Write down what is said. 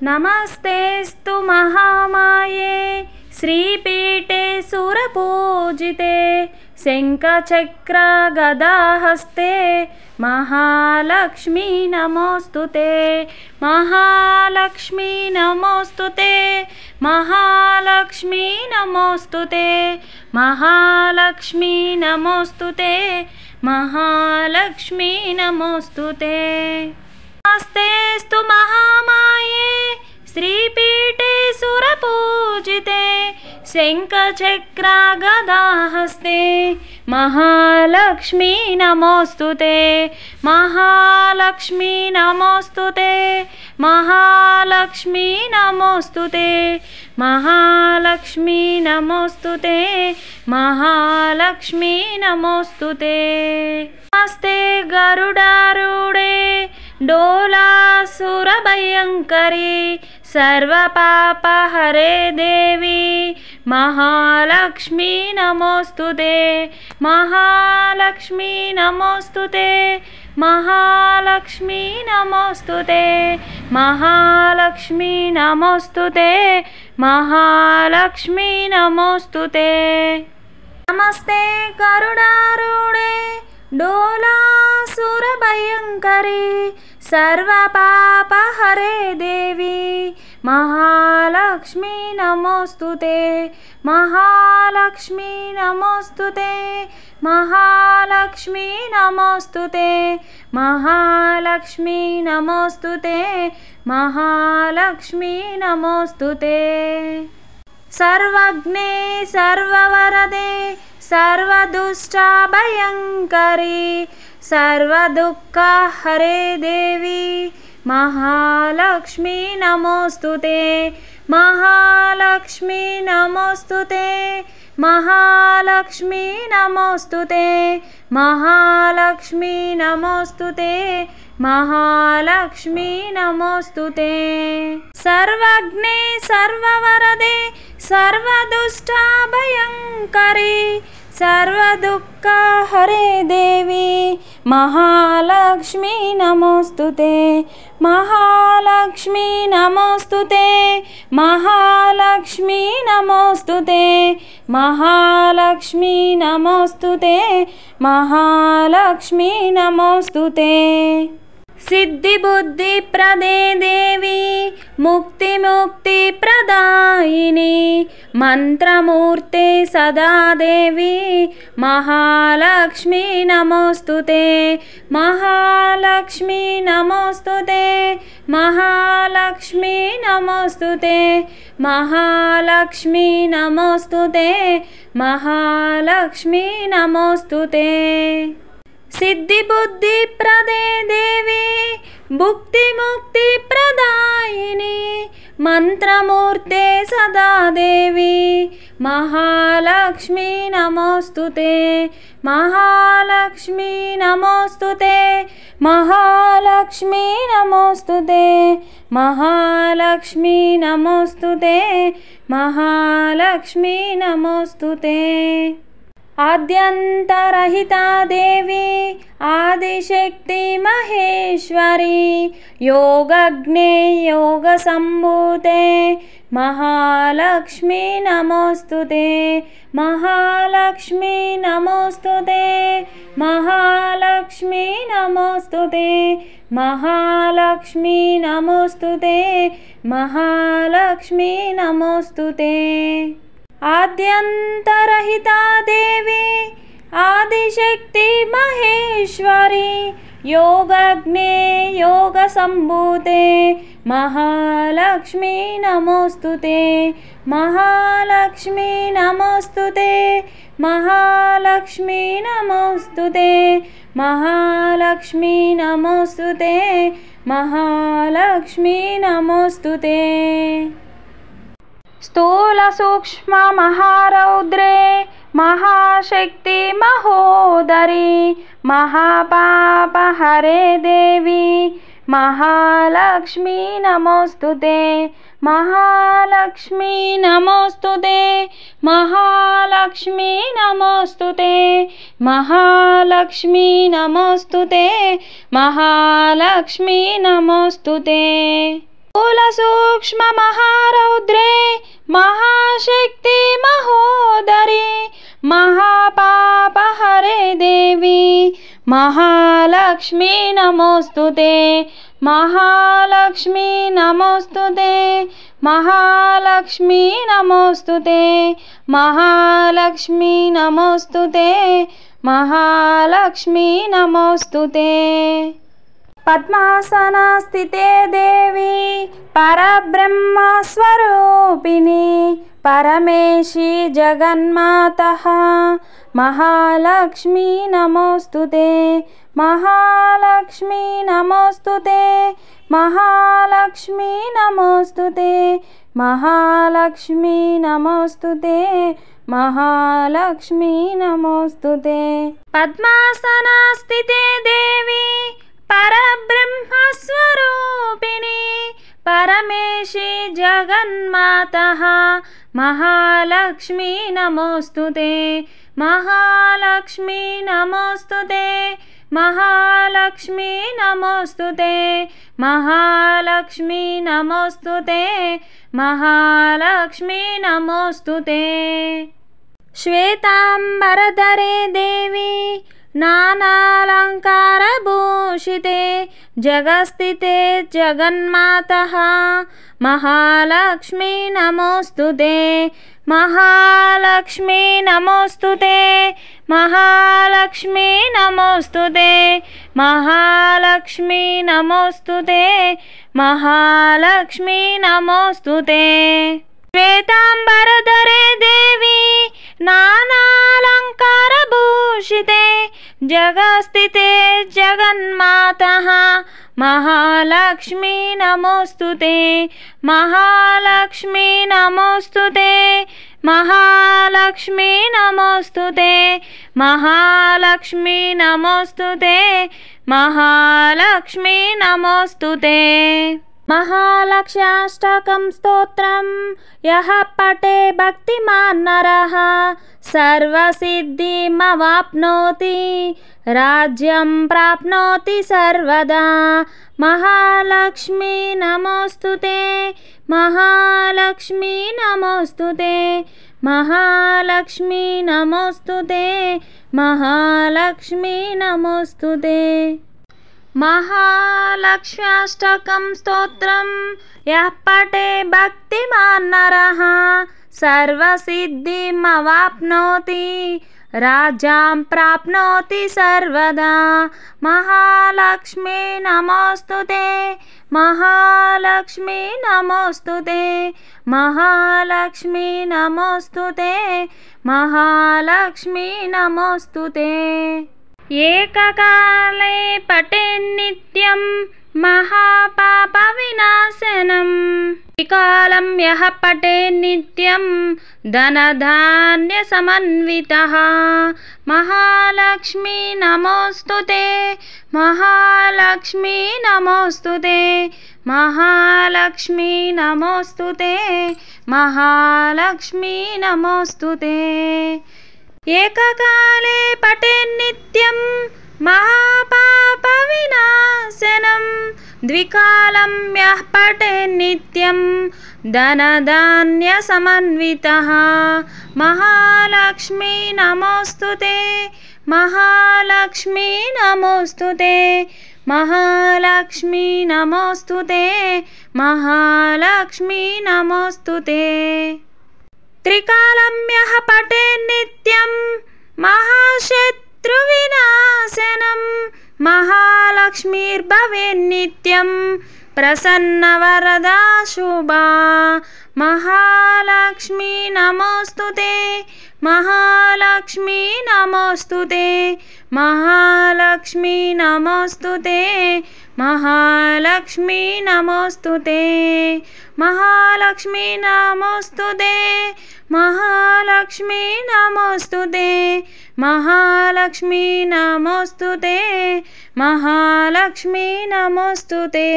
नमस्तेस्तु महामाये श्रीपीठे सुरपूजिते शंखचक्र गदाहस्ते महालक्ष्मी नमोस्तुते। महालक्ष्मी नमोस्तुते। महालक्ष्मी नमोस्तुते। महालक्ष्मी नमोस्तुते। महालक्ष्मी नमोस्तुते। नमस्तेस्तु महामाये श्रीपीठे सुरपूजिते शंखचक्र गदाहस्ते महालक्ष्मी नमोस्तुते। महालक्ष्मी नमोस्तुते। महालक्ष्मी नमोस्तुते। महालक्ष्मी नमोस्तुते। महालक्ष्मी नमोस्तुते। नमस्ते गरुडारूढे डोलासुरभयंकरी सर्वपापहरे देवी महालक्ष्मी नमोस्तुते। महालक्ष्मी नमोस्तुते। महालक्ष्मी नमोस्तुते। महालक्ष्मी नमोस्तुते। महालक्ष्मी नमोस्तुते। नमस्ते गरुडारूढे डोलासुरभयंकरी सर्वपापहरे देवी महालक्ष्मी नमोस्तुते। महालक्ष्मी नमोस्तुते। महालक्ष्मी नमोस्तुते। महालक्ष्मी नमोस्तुते। महालक्ष्मी नमोस्तुते। सर्वज्ञे सर्ववरदे सर्वदुष्टाभयंकरी सर्वदुःखहरे देवी महालक्ष्मी नमोस्तुते। महालक्ष्मी नमोस्तुते। महालक्ष्मी नमोस्तुते। महालक्ष्मी नमोस्तुते। महालक्ष्मी नमोस्तुते। सर्वज्ञे सर्ववरदे सर्वदुष्टाभयंकरी सर्वदुःखहरे देवी महालक्ष्मी नमोस्तुते। महालक्ष्मी नमोस्तुते। महालक्ष्मी नमोस्तुते। महालक्ष्मी नमोस्तुते। महालक्ष्मी नमोस्तुते। सिद्धि बुद्धि प्रदे देवी मुक्ति मुक्ति प्रदायिनी मंत्रमूर्ते सदा देवी महालक्ष्मी नमोस्तुते। महालक्ष्मी नमोस्तुते। महालक्ष्मी नमोस्तुते। महालक्ष्मी नमोस्तुते। महालक्ष्मी नमोस्तुते। सिद्धि बुद्धि प्रदे देवी भुक्ति मुक्ति प्रदायिनी मंत्रमूर्ते सदा देवी महालक्ष्मी नमोस्तुते। महालक्ष्मी नमोस्तुते। महालक्ष्मी नमोस्तुते। महालक्ष्मी नमोस्तुते। महालक्ष्मी नमोस्तुते। आद्यन्तरहिता देवी आदिशक्ति महेश्वरी योगज्ञे योगसम्भूते महालक्ष्मी नमोस्तुते। महालक्ष्मी नमोस्तुते। महालक्ष्मी नमोस्तुते। महालक्ष्मी नमोस्तुते। महालक्ष्मी नमोस्तुते। आद्यन्तरहिता देवी आदिशक्ति महेश्वरी योगज्ञे योगसम्भूते महालक्ष्मी नमोस्तुते। महालक्ष्मी नमोस्तुते। महालक्ष्मी नमोस्तुते। महालक्ष्मी नमोस्तुते। महालक्ष्मी नमोस्तुते। स्थूल सूक्ष्म महारौद्रे महाशक्ति महोदरी महापापहरे देवी महालक्ष्मी नमोस्तुते। महालक्ष्मी नमोस्तुते। महालक्ष्मी नमोस्तुते। महालक्ष्मी नमोस्तुते। महालक्ष्मी नमोस्तुते। स्थूलसूक्ष्म महारौद्रे महाशक्ति महोदरे महापापहरे देवी महालक्ष्मी नमोस्तुते महालक्ष्मी नमोस्तुते महालक्ष्मी नमोस्तुते महालक्ष्मी नमोस्तुते महालक्ष्मी नमोस्तुते। पद्मासना स्थिते देवी परब्रह्मस्वरूपिणी परमेशी जगन्मातः महालक्ष्मी नमोस्तुते महालक्ष्मी नमोस्तुते महालक्ष्मी नमोस्तुते महालक्ष्मी नमोस्तुते महालक्ष्मी नमोस्तुते। पद्मासना स्थिते देवी परब्रह्मस्वरूपिणी परमेशी जगन्मातः महालक्ष्मी नमोस्तुते महालक्ष्मी नमोस्तुते महालक्ष्मी नमोस्तुते महालक्ष्मी नमोस्तुते महालक्ष्मी नमोस्तुते। श्वेतांबरधरे देवी नानालंकारभूषिते जगस्थिते जगन्मातः महालक्ष्मी नमोस्तुते महालक्ष्मी नमोस्तुते महालक्ष्मी नमोस्तुते महालक्ष्मी नमोस्तुते महालक्ष्मी नमोस्तुते। श्वेतांबरधरे देवी नानालंकारभूषिते जगस्थिते जगन्मातः महालक्ष्मी नमोस्तुते महालक्ष्मी नमोस्तुते महालक्ष्मी नमोस्तुते महालक्ष्मी नमोस्तुते महालक्ष्मी नमोस्तुते। महालक्ष्याष्टकं स्तोत्रं यः पठे भक्तिमान् नरः सर्वसिद्धिमवाप्नोति राज्यं प्राप्नोति सर्वदा महालक्ष्मी नमोस्तुते महालक्ष्मी नमोस्तुते महालक्ष्मी नमोस्तुते महालक्ष्मी नमोस्तुते। महालक्ष्याष्टकं स्तोत्रं यः पठे भक्तिमान् नरः सर्वसिद्धिमवाप्नोति राज्यं प्राप्नोति सर्वदा महालक्ष्मी नमोस्तुते महालक्ष्मी नमोस्तुते महालक्ष्मी नमोस्तुते महालक्ष्मी नमोस्तुते। एककाले पठेन्नित्यं महापापविनाशनं त्रिकालं यः पठेन्नित्यं धनधान्यसमन्वितः महालक्ष्मी नमोस्तुते महालक्ष्मी नमोस्तुते महालक्ष्मी नमोस्तुते महालक्ष्मी नमोस्तुते। एककाले पठेन्नित्यं महापापविनाशनं द्विकालं यः पठेन्नित्यं धनधान्यसमन्वितः महालक्ष्मी नमोस्तुते महालक्ष्मी नमोस्तुते महालक्ष्मी नमोस्तुते महालक्ष्मी नमोस्तुते। त्रिकालं यः पठेन्नित्यं महाशत्रुविनाशनं महालक्ष्मीर्भवेन्नित्यं प्रसन्नवरदा शुभा महालक्ष्मी नमोस्तुते महालक्ष्मी नमोस्तुते महालक्ष्मी नमोस्तुते महालक्ष्मी नमोस्तुते महालक्ष्मी नमोस्तुते महालक्ष्मी नमोस्तुते महालक्ष्मी नमोस्तुते महालक्ष्मी नमोस्तुते।